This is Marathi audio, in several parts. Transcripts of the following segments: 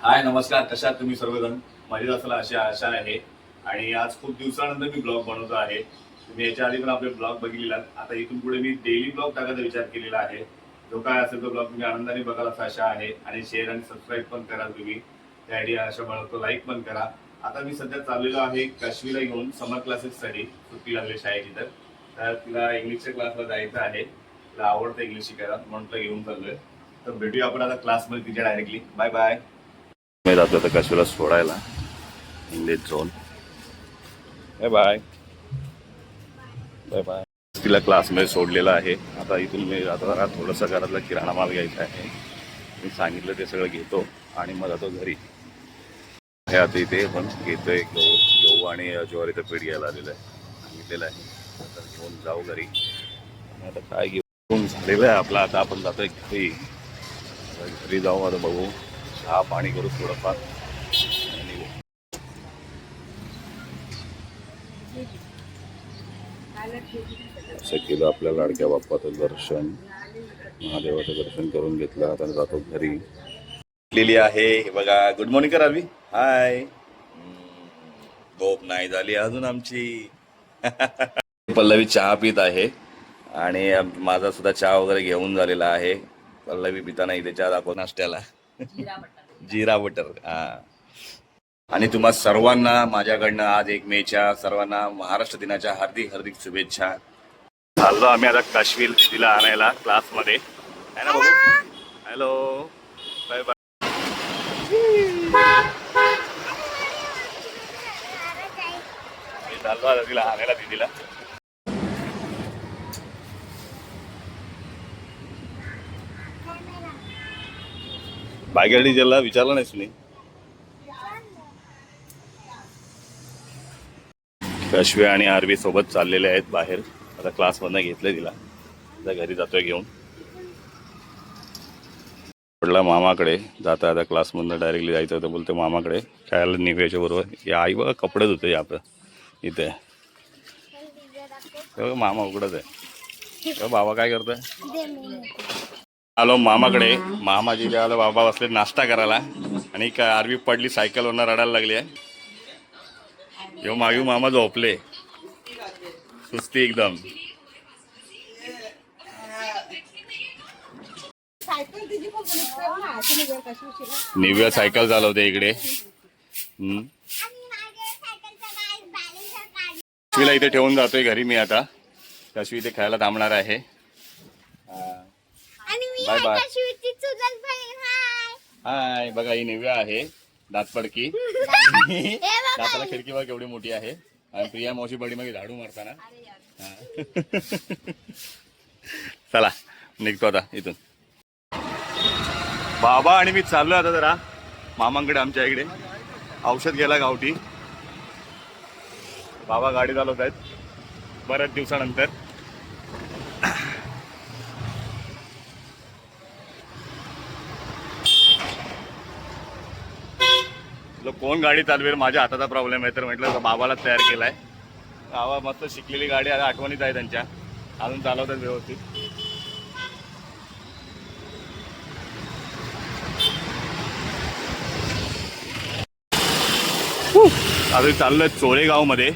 हाय नमस्कार, कशा आहात तुम्ही सर्वजण? मजेत असाल अशी आशा आहे. आणि आज खूप दिवसानंतर मी ब्लॉग बनवतो आहे. तुम्ही याच्या आधी पण आपले ब्लॉग बघितलेला. आता इथून पुढे मी डेली ब्लॉग टाकायचा विचार केलेला आहे. जो काय असेल तो ब्लॉग तुम्ही आनंदाने बघाल असं आशा आहे. आणि शेअर आणि सबस्क्राईब पण कराल तुम्ही. त्या आयडिया अशा बनवतो, लाईक पण करा. आता मी सध्या चाललेलो आहे काश्मीरला घेऊन समर क्लासेससाठी. सुट्टी लागली शाळेची तर तिला इंग्लिशच्या क्लासला जायचं आहे. तिला आवडतं इंग्लिश शिकायला, म्हटलं घेऊन चाललोय. तर भेटूया आपण आता क्लासमध्ये तिच्या डायरेक्टली. Bye bye. मी जातो आता काश्मीरला सोडायला English zone. Bye bye. Bye bye. तिला क्लासमध्ये सोडलेला आहे. आता इथून मी आता थोडंसं घरातला किराणा माल घ्यायचा आहे. मी सांगितलं ते सगळं घेतो आणि मग जातो घरी. हे आता इथे पण घेतोय गहू आणि ज्वारीचं पीठ घ्यायला आलेलं आहे, सांगितलेलं आहे. आता घेऊन जाऊ घरी. आता काय घेऊन झालेलं आहे आपला. आता आपण जातोय घरी. घरी जाऊ, आता बघू, चहा पाणी करू थोडंफार. असं केलं आपल्या लाडक्या बाप्पाचं दर्शन, महादेवाचं दर्शन करून घेतलं. आता जातो घरी. लिहिली आहे हे बघा. गुड मॉर्निंग करा मी. हाय. झोप नाही झाली अजून आमची. पल्लवी चहा पित आहे आणि माझा सुद्धा चहा वगैरे घेऊन झालेला आहे. पल्लवी पिताना इथे चहा दाखव नाश्त्याला. जिरा बटर. हा. आणि तुम्हा सर्वांना माझ्याकडनं आज 1 मेच्या सर्वांना महाराष्ट्र दिनाच्या हार्दिक हार्दिक शुभेच्छा. चाललो आम्ही आता काश्मीर दिदीला आणायला क्लासमध्ये. आहे ना बाबू? Hello, bye bye. मी चाललो आता तिला आणायला दिदीला. बायगर डिझेलला विचारलं नाहीस तुम्ही? काश्वी आणि आरवी सोबत चाललेले आहेत बाहेर. आता क्लासमधनं घेतलंय तिला. आता घरी जातोय घेऊन. पडला मामाकडे. जाता आता क्लासमधनं डायरेक्टली जायचं होतं. बोलतो मामाकडे खेळायला निघायच्या बरोबर. या आई बघा कपडे धुते आपलं इथे. मामा उघडत आहे. बाबा काय करतोय? आलो मामाकडे. मामाजी जे आलो, बाबा बसले नाश्ता करायला. आणि काय आरवी पडली सायकलवरनं रडायला लागली आहे. येऊ मागू मामा झोपले सुस्ती एकदम. निव्या सायकल चालवते इकडे. काश्मीला इथे ठेवून जातोय घरी मी आता. काश्मी इथे खेळायला थांबणार आहे. Bye bye. हाय. बघा ही निव्या आहे, दातपडकी. दाताला खिडकी बघ केवढी मोठी आहे. आणि प्रिया मावशी बडी मग झाडू मारताना. चला निघतो आता इथून. बाबा आणि मी चाललोय आता जरा मामांकडे आमच्या इकडे औषध घ्यायला गावठी. बाबा गाडी चालवत आहेत बऱ्याच दिवसानंतर. कोण गाडी चालवेल, माझ्या हाताचा प्रॉब्लेम आहे. तर म्हटलं बाबालाच तयार केलाय. बाबा मस्त शिकलेली गाडी आहे, आठवणीत आहे त्यांच्या, अजून चालवतात व्यवस्थित. अजून चाललोय चोळेगाव मध्ये.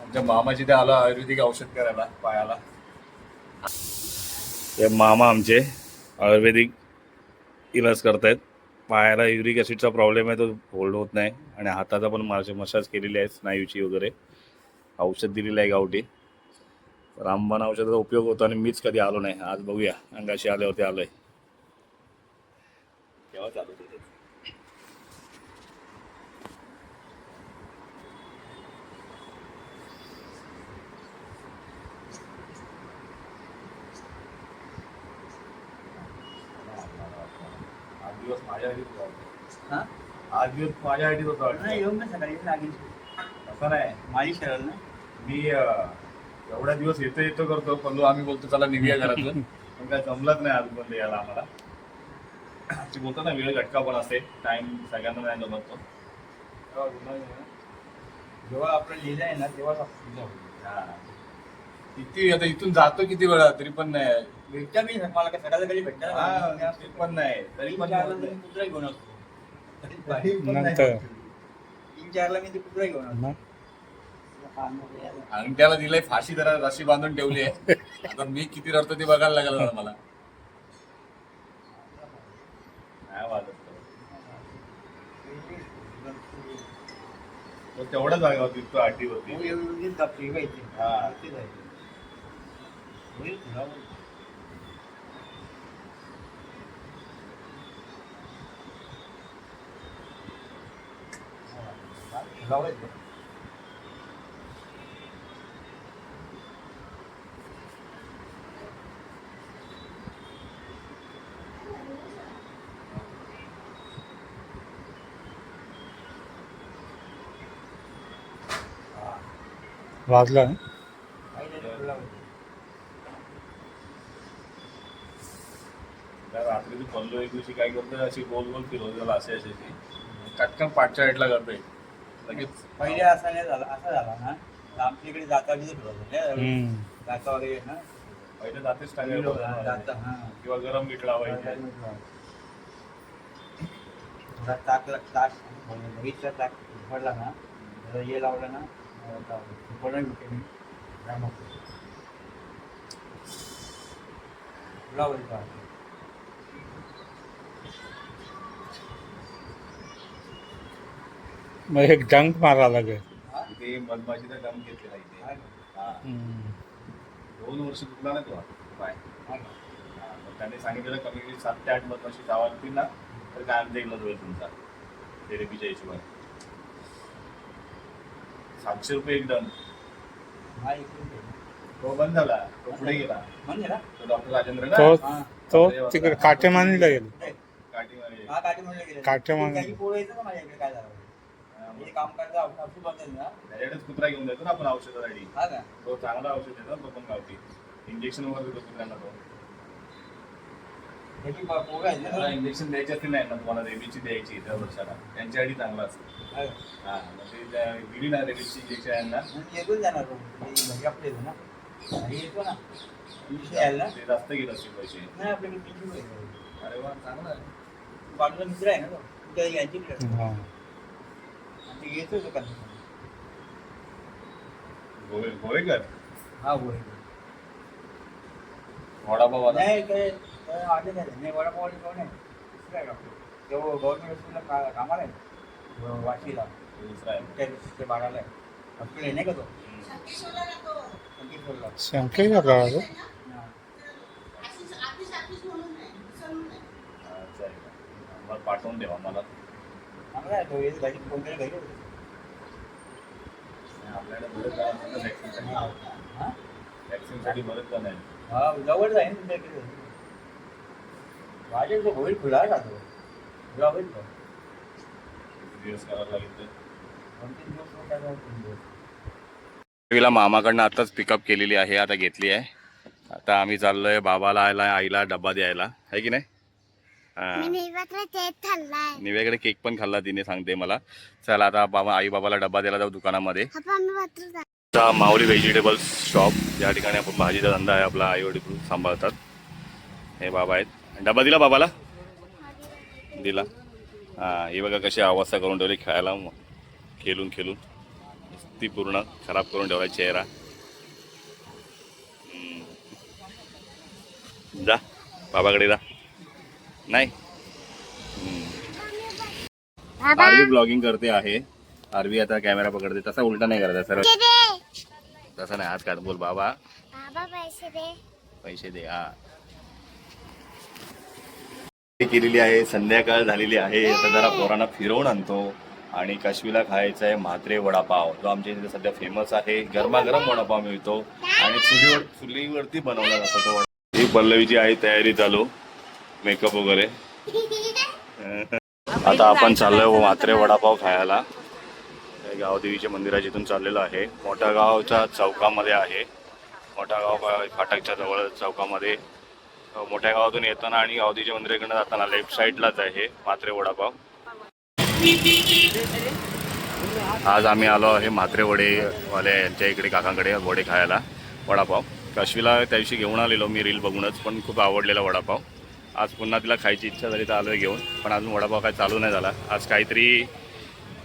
आमच्या मामाची ते आलो आयुर्वेदिक औषध करायला पायाला. हे मामा आमचे आयुर्वेदिक इलाज करतायत. पायाला युरिक ॲसिडचा प्रॉब्लेम आहे, तो होल्ड होत नाही. आणि हाताचा पण माझे मसाज केलेली आहे स्नायूची वगैरे. औषध दिलेलं आहे गावठी. रामबाण औषधाचा उपयोग होतो आणि मीच कधी आलो नाही. आज बघूया, अंगाशी आल्यावरती आलोय. केव्हा चालू होते दिवस माझ्यासाठी होता. आज दिवस माझ्यासाठी होता. येऊन नाही सकाळी लागेल असं नाही, माझी शरल ना. मी एवढ्या दिवस येतो करतो पण आम्ही बोलतो चला निघूया घरातून. पण काय जमलंच नाही आज पण यायला आम्हाला. ते बोलतो ना वेळ झटका पण असते, टाइम सगळ्यांना नाही जमत तो. जेव्हा आपण लिहिलं आहे ना तेव्हाच आपण किती आता इथून जातो किती वेळा तरी पण नाही भेटता मी मला काय सकाळच्या कधी भेटता हा, ते पण नाही तरी पण नाही. कुत्रा घेऊन असतो तरी पण नाही. नंतर 3-4 मी ते कुत्रा घेऊन असतो आणि त्याला दिलंय फाशी जरा रशी बांधून ठेवली आहे आता मी किती रडतो ते बघायला लागलं ना मला काय वाटत तेवढा जागा होती तो आठी होती हा. वाजला ना? त्या रात्री पल्लो एक दिवशी काय करतोय अशी गोल गोल फिरवत त्याला असे अशी कटकन पाठच्या साईडला करतोय लगेच पहिले असा नाही झाला असा झाला ना तर आमच्या इकडे जाता तिथे फिरवतो जाता वगैरे ना पहिले जातेच जाता हा किंवा गरम मीठ लावायचे ताक बघितलं ताक पडला ना जरा हे लावलं ना पडलं मी लावायचं मग एक डंक मारा लागेल. ते मधमाशीचा डम घेतलेला इथे हा 2 वर्ष तुटला ना तो पाय मग त्याने सांगितलेलं कमी कमी 7 ते 8 मधमाशी जावा लागतील ना तर काय आमच्या इकडं होईल तुमचा थेरपीच्या हिशोबाने 700 रुपये एक डन तो बंद झाला तो पुढे गेला म्हणजे ना तो डॉक्टर राजेंद्र तो ना तो तिकडे काटेमानीला गेलो. काठीमारे हा काठी म्हणलं गेलं काटेमानी. काही पोरं येतं ना माझ्या इकडे काय झालं हे काम करायचं औषध बंद ना त्याच्याकडेच कुत्रा घेऊन जातो ना आपण औषधासाठी हा का तो चांगला औषध देतो तो पण गावठी इंजेक्शन वगैरे देतो कुत्र्यांना तो त्याची पोरं आहेत त्याला ना इंजेक्शन द्यायची असतील नाही ना तुम्हाला रेबीची द्यायची दर वर्षाला त्यांच्यासाठी चांगला असतं हा का? हा मग ते त्या दिली ना रेबीची इंजेक्शन यांना म्हणजे येतून जाणार तो घरी आपल्या येतो ना घरी येतो ना विषय यायला ना ते जास्त घेत असतील पैसे नाही आपल्याकडे किती पैसे अरे वा चांगला आहे बाजूला मित्र आहे ना तो त्या घ्यायची हा. ते येतो तो कधी गोवेकर हा होय वडापाव वाला. नाही काय आले नाही वडापाव कोण आहे दुसरा आहे डॉक्टर तो गव्हर्नमेंट हॉस्पिटलला कामाला आहे वाशीला दुसरा आहे ते बाळाला आहे हॉस्पिटल आहे नाही का तो संकेश्वरला शंकर का गावाला? हा. अच्छा आहे का? मला पाठवून देवा मला चांगला आहे तो येत घरी कोणतरी घरी होतो आपल्याकडे बरेच जण असतात वॅक्सिनसाठी हा वॅक्सिनसाठी बरेच जण आहेत हा जवळ जाईन तुमच्या इकडे माझ्या तो होईल खुला राहतो खुला होईल तो दिवस करावं लागेल तर 2-3 दिवस काय 3 दिवस देवीला मामाकडनं आताच पिकअप केलेली आहे आता घेतली आहे आता आम्ही चाललोय बाबाला आईला डब्बा द्यायला आहे की नाही निव्याकडे केक पण खाल्ला तिने सांगते मला चला आता बाबा आई बाबाला डब्बा द्यायला जाऊ दुकानामध्ये माऊली व्हेजिटेबल्स शॉप या ठिकाणी आपण भाजीचा धंदा आहे आपला आई वडील सांभाळतात हे बाबा आहेत डब्बा दिला बाबाला दिला हां ही बघा कशी अवस्था करून ठेवली खेळायला खेळून खेळून ती पूर्ण खराब करून ठेवला चेहरा जा बाबाकडे जा नाही आरवी ब्लॉगिंग करते आहे आरवी आता कॅमेरा पकडते तसा उलटा नाही करत सर तसा नाही हात काढ बोल बाबा पैसे दे हा केलेली आहे संध्याकाळ झालेली आहे आता जरा पोरांना फिरवून आणतो आणि काश्मीरला खायचा आहे म्हात्रे वडापाव जो आमच्या इथे सध्या फेमस आहे गरमागरम वडापाव मिळतो आणि चुलीवरती बनवला जातो तो ही पल्लवीची आहे तयारी चालू मेकअप वगैरे आता आपण चाललोय म्हात्रे वडापाव खायला गावदेवीच्या मंदिराच्या इथून चाललेलो आहे मोठ्या गावच्या चौकामध्ये आहे मोठ्या गाव फाटकच्या जवळ चौकामध्ये मोठ्या गावातून येताना आणि गावदेवीच्या मंदिराकडनं जाताना लेफ्ट साईडलाच आहे म्हात्रे वडापाव आज आम्ही आलो आहे म्हात्रे वडेवाले यांच्या इकडे काकांकडे वडे खायला वडापाव. काशवीला त्या दिवशी घेऊन आलेलो मी रील बघूनच, पण खूप आवडलेला वडापाव. आज पुन्हा तिला खायची इच्छा झाली तर आलो आहे घेऊन, पण अजून वडापाव काय चालू नाही झाला. आज काहीतरी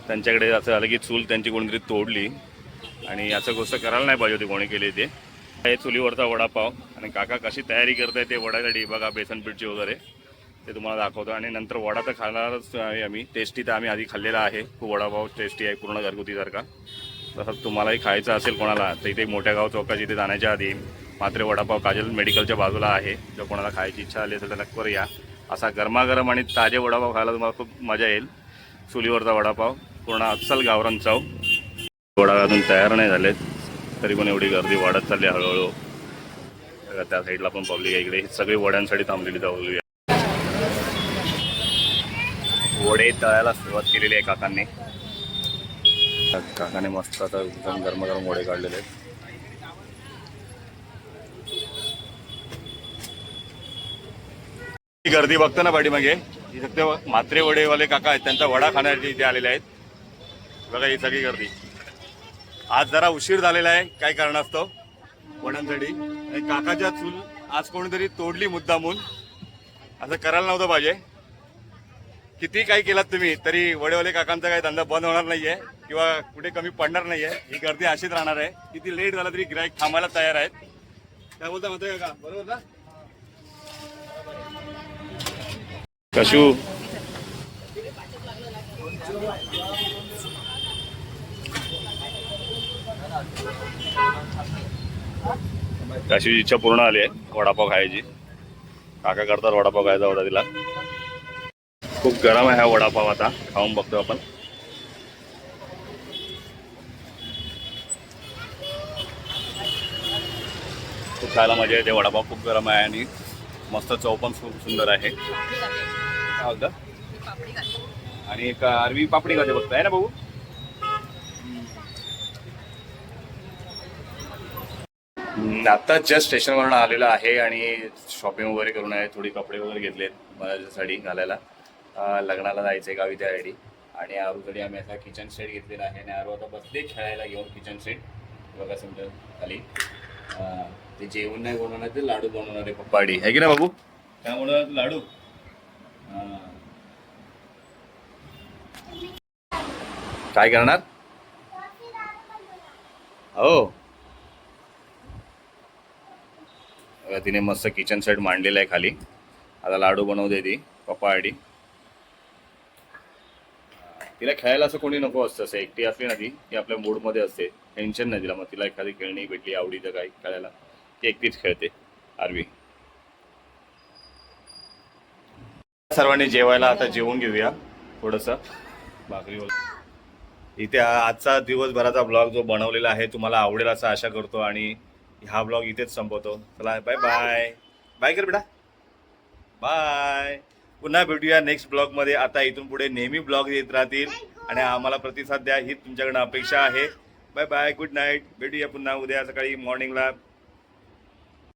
त्यांच्याकडे असं झालं की चूल त्यांची कोणीतरी तोडली आणि असं गोष्ट करायला नाही पाहिजे होती कोणी केली ते. हे चुलीवरचा वडापाव आणि काका कशी तयारी करताय ते वड्यासाठी बघा, बेसन पिठची वगैरे ते तुम्हाला दाखवतो. आणि नंतर वडा तर खाणारच आहे आम्ही. टेस्टी तर आम्ही आधी खाल्लेला आहे, खूप वडापाव टेस्टी आहे, पूर्ण घरगुतीसारखा. तसंच तुम्हालाही खायचं असेल कोणाला तर इथे मोठ्या गाव चौकाची इथे जाण्याच्या आधी मात्रे वडापाव काजल मेडिकलच्या बाजूला आहे. जर कोणाला खायची इच्छा आली असेल तर नक्की या. असा गरमागरम आणि ताजे वडापाव खायला तुम्हाला खूप मजा येईल. चुलीवरचा वडापाव, पूर्ण अस्सल गावरान चव. वडा अजून तयार नाही झालेत तरी पण एवढी गर्दी वाढत चालली हळूहळू. त्या साईडला पण पब्लिक आहे, इकडे सगळी वड्यांसाठी थांबलेली जाऊ. वडे तळायला सुरुवात केलेली आहे काकांनी. काकाने मस्त आता एकदम गरमागरम वडे काढलेले आहेत. गर्दी बघतो ना पाठीमागे, ही फक्त म्हात्रे वडेवाले काका आहेत, त्यांचा वडा खाण्यासाठी इथे आलेले आहेत. बघा ही सगळी गर्दी. आज जरा उशीर झालेला आहे काय कारणास्तव वड्यांसाठी. काकाच्या चूल आज कोणीतरी तोडली मुद्दामून. असं करायला नव्हतं पाहिजे. किती काही केलात तुम्ही तरी वडेवाले काकांचा काही धंदा बंद होणार नाहीये किंवा कुठे कमी पडणार नाहीये. ही गर्दी अशीच राहणार आहे. किती लेट झाला तरी गिराईक थांबायला तयार आहेत. काय बोलता म्हणतोय का, बरोबर ना कशू? काशीची इच्छा पूर्ण आली आहे वडापाव खायची. काका करतात वडापाव खायचा होता तिला. खूप गरम आहे हा वडापाव, आता खाऊन बघतो आपण. खूप खायला मजा येते. वडापाव खूप गरम आहे आणि मस्त चव पण खूप सुंदर आहे. काय होतं आणि एक अरवी पापडी खाते बघता आहे ना भाऊ. आता जस्ट स्टेशनवरून आलेलं आहे आणि शॉपिंग वगैरे करून आहे. थोडी कपडे वगैरे घेतलेत माझ्यासाठी घालायला. लग्नाला जायचं गावी त्यासाठी. आणि आरूसाठी आम्ही असा किचन सेट घेतलेला आहे आणि आरू आता बसले खेळायला घेऊन किचन सेट. बघा समजा खाली ते जेवण नाही बनवणार, ते लाडू बनवणार आहे पप्पाडी आहे की ना बाबू. काय बनवणार लाडू? काय करणार? हो, तिने मस्त किचन सेट मांडलेला आहे खाली. आता लाडू बनवते ती पप्पाडी. तिला खेळायला असं कोणी नको असतं. असं एकटी असली ना ती आपल्या मूडमध्ये असते, टेन्शन नाही तिला. मग तिला एखादी खेळणी भेटली आवडीचं काही खेळायला ती एकटीच खेळते आरवी. सर्वांनी जेवायला आता जेवून घेऊया थोडंसं भाकरी वगैरे. इथे आजचा दिवसभराचा ब्लॉग जो बनवलेला आहे तुम्हाला आवडेल असं आशा करतो आणि हा ब्लॉग इथेच संपवतो. चला बाय बाय. बाय कर बेटा, बाय. पुन्हा भेटूया नेक्स्ट ब्लॉगमध्ये. आता इथून पुढे नेहमी ब्लॉग येत राहतील आणि आम्हाला प्रतिसाद द्या ही तुमच्याकडनं अपेक्षा आहे. Bye bye, good night. भेटूया पुन्हा उद्या सकाळी मॉर्निंगला.